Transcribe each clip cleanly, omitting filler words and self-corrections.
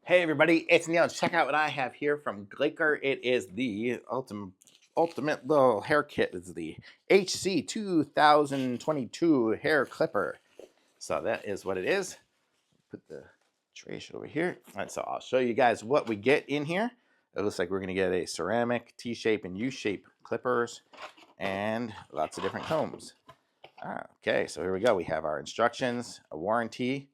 Hey everybody, it's Neil. Check out what I have here from GLAKER. It is the ultimate little hair kit. It's the HC 2022 hair clipper. So that is what it is. Put the trace over here. All right, so I'll show you guys what we get in here. It looks like we're going to get a ceramic, T-shape, and U-shape clippers and lots of different combs. Okay, so here we go. We have our instructions, a warranty.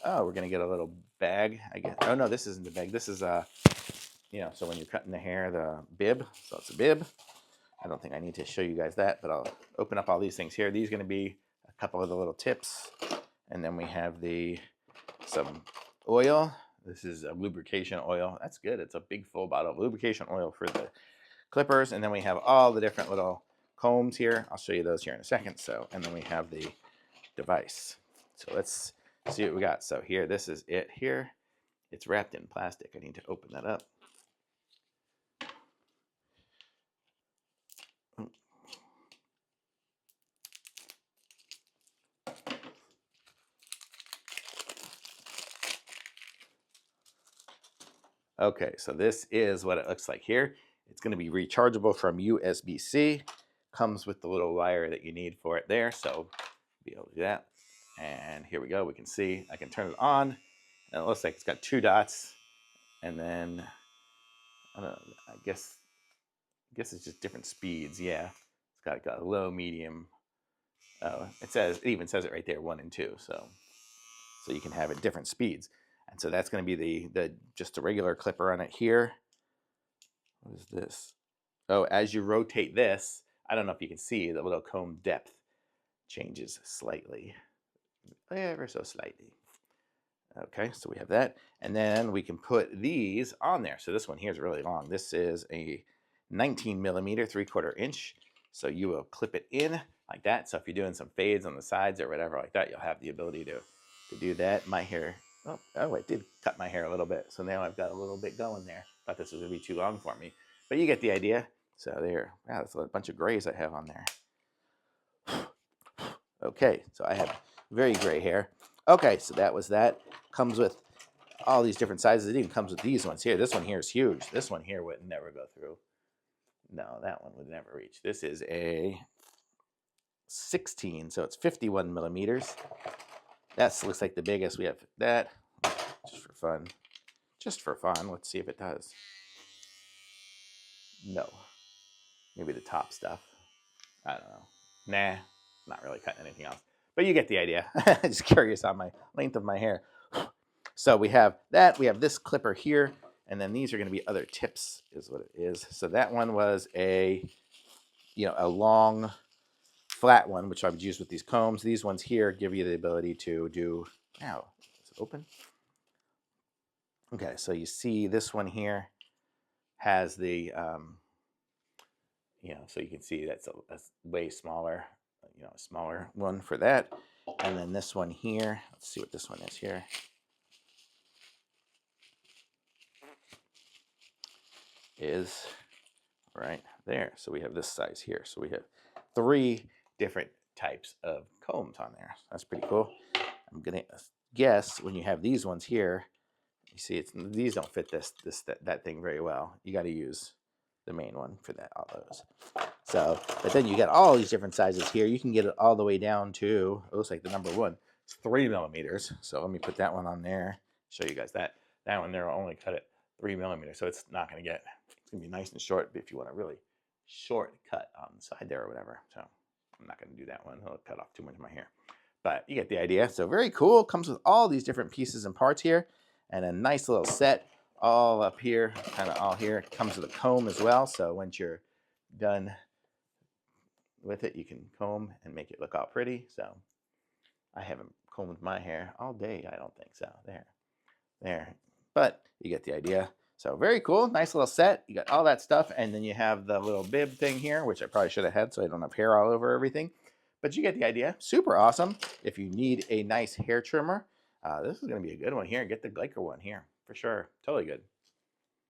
Oh, we're gonna get a little bag, I guess. Oh no, this isn't the bag. This is so when you're cutting the hair, the bib. So it's a bib. I don't think I need to show you guys that, but I'll open up all these things here. These are gonna be a couple of the little tips, and then we have some oil. This is a lubrication oil. That's good. It's a big full bottle of lubrication oil for the clippers, and then we have all the different little combs here. I'll show you those here in a second. So, and then we have the device. So let's see what we got. So here, this is it here. It's wrapped in plastic. I need to open that up. Okay, so this is what it looks like here. It's going to be rechargeable from USB-C. Comes with the little wire that you need for it there, so be able to do that. And here we go. We can see I can turn it on, and it looks like it's got 2 dots. And then I don't know, I guess it's just different speeds. Yeah, it's got a low, medium. It even says it right there, 1 and 2. So you can have it different speeds. And so that's going to be the just a regular clipper on it here. What is this? Oh, as you rotate this, I don't know if you can see, the little comb depth changes slightly, ever so slightly. Okay, so we have that. And then we can put these on there. So this one here is really long. This is a 19 millimeter, 3/4 inch. So you will clip it in like that. So if you're doing some fades on the sides or whatever like that, you'll have the ability to do that. My hair, oh, it did cut my hair a little bit. So now I've got a little bit going there. Thought this was gonna be too long for me, but you get the idea. So there, wow, that's a bunch of grays I have on there. Okay, so I have very gray hair. Okay, so that was that. Comes with all these different sizes. It even comes with these ones here. This one here is huge. This one here would never go through. No, that one would never reach. This is a 16, so it's 51 millimeters. That looks like the biggest. We have that, just for fun. Just for fun. Let's see if it does. No. Maybe the top stuff. I don't know. Nah, not really cutting anything else. But you get the idea. Just curious on my length of my hair. So we have that. We have this clipper here. And then these are going to be other tips, is what it is. So that one was a long, flat one, which I would use with these combs. These ones here give you the ability to do. Ow, is it open? Okay, so you see this one here has the, so you can see that's way smaller, a smaller one for that. And then this one here, let's see what this one is here. Is right there. So we have this size here. So we have 3 different types of combs on there. That's pretty cool. I'm gonna guess when you have these ones here, you see these don't fit that thing very well. You got to use the main one for that, all those. So, but then you got all these different sizes here. You can get it all the way down to, it looks like the number 1 is 3 millimeters. So let me put that one on there. Show you guys that. That one there will only cut it 3 millimeters. So it's not going to get, it's going to be nice and short if you want a really short cut on the side there or whatever. So I'm not going to do that one. It'll cut off too much of my hair. But you get the idea. So very cool. Comes with all these different pieces and parts here. And a nice little set all up here, kind of all here. It comes with a comb as well. So once you're done with it, you can comb and make it look all pretty. So I haven't combed my hair all day. I don't think so. There. But you get the idea. So very cool. Nice little set. You got all that stuff. And then you have the little bib thing here, which I probably should have had so I don't have hair all over everything. But you get the idea. Super awesome. If you need a nice hair trimmer, this is going to be a good one here. Get the GLAKER one here for sure. Totally good.